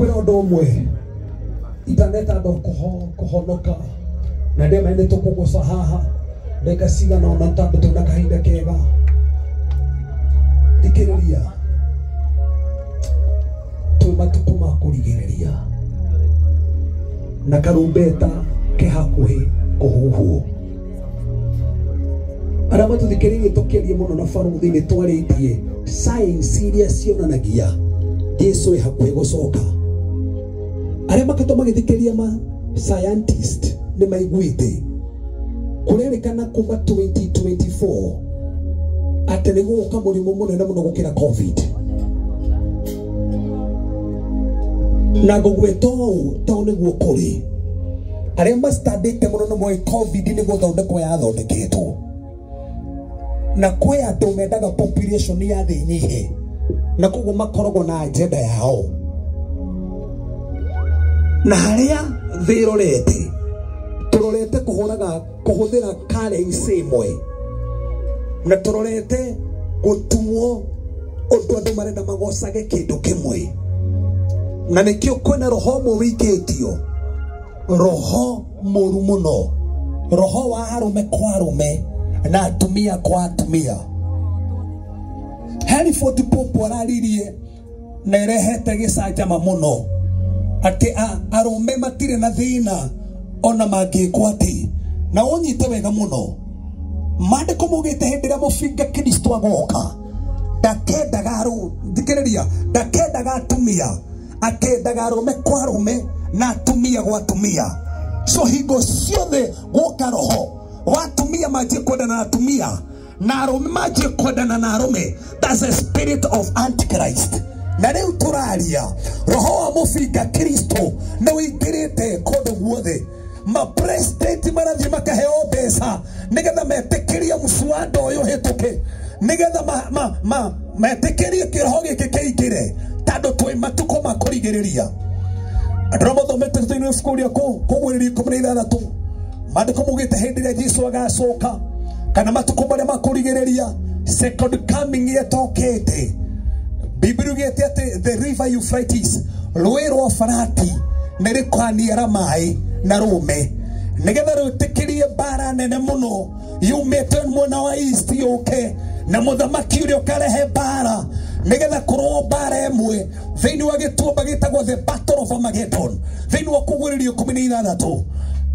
ndakwira undu umwe itaneta ndo kuhonoka na ndema ende tukugusa haha ndeka sigana ona ntambe tuna kahinda kega dikiriria tu matukuma kurigereria na karumbeta ke hakuhi kuhuhu arama tuthikiririe tukirie muno na faruthi ni twaritie science iria cionanagia Yesu hakuhi gucoka aria makito magithikiriria ma scientist ni maiguite kurerikana kuva 2024 ati ni guka murimu munene muno gukira covid na gugweto to ni gukuri aria mastadite muno no moy covid ni guthondeko ya thondeketwo na kwe andu mendaga population ya thi nyihe na kugu makorogo na agenda yao na haria thirorete turorete kuhuthira currency imwe na turorete gutuo undu andu marenda magocage kindu kimwe na nikio kwena roho muwiketio roho moru muno roho wa arume kwa arume na atumia kwa atumia Harry Ford Pope araririe na rehete gicajama muno ati arume matire na thina ona mangikwo ati na unyite wega muno mandiko mugite hindira mufinga Kristo agoka ndakendaga aru thikiriria ndakendaga atumia akendaga arume kwa arume na atumia gwa atumia so hingo ciothe goka roho wa atumia maje kwendana na atumia na arume maje kwendana na arume. That's a spirit of Antichrist. Na leo turaria roho wa mufinga Kristo na wikirite kodo guothe ma president marathi makaheo pesa nigetha metekeria muswando uyu hituke nigetha metekeria kiroho giki kiikire tando twi matuko makurigereria andro thomete thini skuli yako kugwiri 16 mandiko mugite hindiria Jesu agacoka kana matuko maria makurigereria second coming yetokete Biblia gete ati the river Euphrates rwero Farati nirikwaniara mai na rume nigetha rutikirie bara nene muno yumete mwena wa east yoke na muthamaki uria ukarehe bara nigetha kurwo bara emwe thiini wa gituba gitagwo the battle of Armageddon thiini wa kugwiririo 16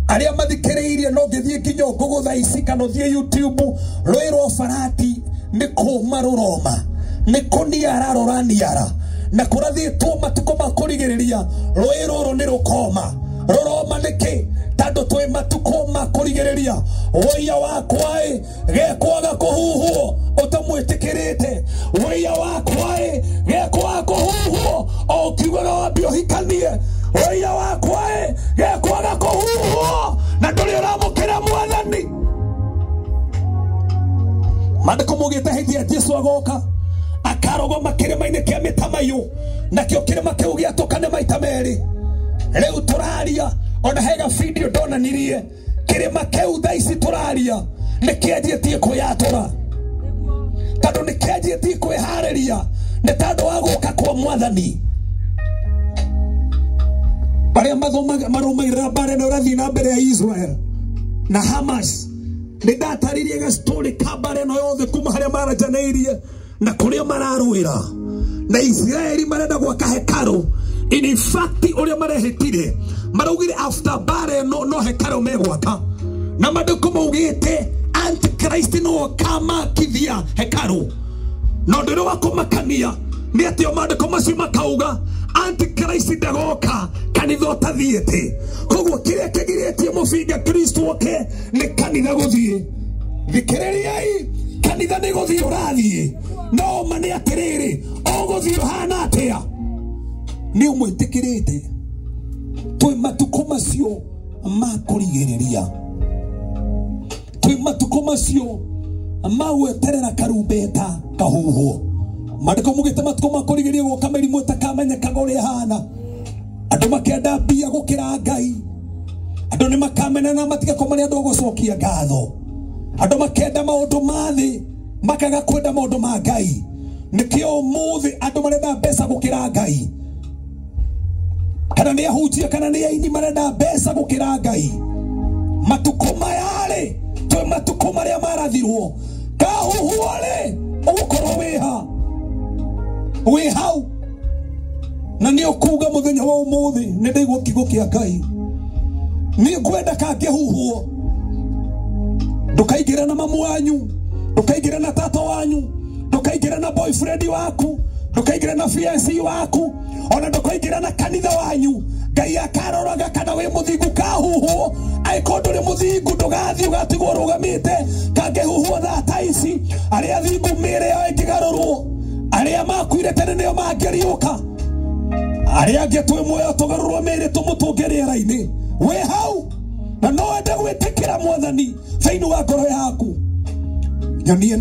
aria mathikiriirie no ngithie kinyo ngugutha ici kana thie YouTube rwero Farati nikuma ruroma nikuniara roraniara na kurathitwo matuko makurigereria rwero ni rukoma roroma niki tando twi matuko makurigereria woya wakwa gekwaga kuhuhuo utamwitikirite woya wakwa gekwaga kuhuhuo o kiuga wambio hikanie woya wakwa gekwaga kuhuhuo na nduri uramukira mwathani mandiko mugite hithia Jesu agoka akarogo makirima-ini kia mitamayu na kio kirima kiu giatukane maita meri riu turaria ona hega video donanirie kirima kiu thaici turaria nikianjĩtie kuyatura tando nikianjĩtie kwihariria ni tando wa guka kwa mwathani baria marumagira bare na urathi na mbere ya Israel na Hamas ni dataririe ga story kabare no yothe kuma haria marajaneirie na kuria mararwira na Israeli marenda gwaka hekaru in fact uria marehitire maraugire after bare no hekaru megwaka na mandiko maugite Antichrist no kama kithia hekaru no ndiro wakumakania ni atio mandiko macio makauga Antichrist ndagoka kanitha utathiete koguo kiria kigiretie mufinga Kristo oke ni kanitha guthie thikiririai kanitha ni guthie urathie no mane atiriri oguthie hana atia ni umwitikirite twi matuko macio makurigereria twi matuko macio magweterera karumbeta kahuho mandiko mugite matuko makurigereria goka merimu takamenya uria hana andu makenda mbia gukira Ngai andu ni makamena na matiga komani andu gucokia ngatho andu makenda maundu mathi makaga kwenda maundu ma Ngai nikio muthi andu marenda mbeca gukira Ngai kana nĩ ahunjia kana nĩ aini marenda mbeca gũkĩra Ngai. Matukũ yale twe matukũ marĩa marathirwo kahuhuole ũgũkorwo wĩ hau na nĩ ũkuga mũthenya wa ũmũthĩ nĩ ndaigua kiugo kĩa Ngai nĩ ngwenda kangĩhuhwo. Ndũkaingĩre na mamu wanyu, ndũkaingĩre na tata wanyu, ndũkaingĩre na boyfriend waku, ndũkaingĩre na fiancé waku, ona ndũkaingĩre na kanitha wanyu. Ngai akaroraga kana wĩ mũthingu kahuhwo. Aiko ndũrĩ mũthingu ndũgathiĩ ũgatigwo ũrũgamĩte. Kangĩhuhwo thaa ici arĩa athingu mĩĩrĩ yao ĩngĩgarũrwo, arĩa makuire tene nĩo mangĩriũka, arĩa angĩ twĩ muoyo tũgarũrwo mĩĩrĩ tũmũtũnge rĩera-inĩ. Wĩ hau na no wende gwĩtĩkĩra Mwathani thĩinĩ wa ngoro yaku. Nyonie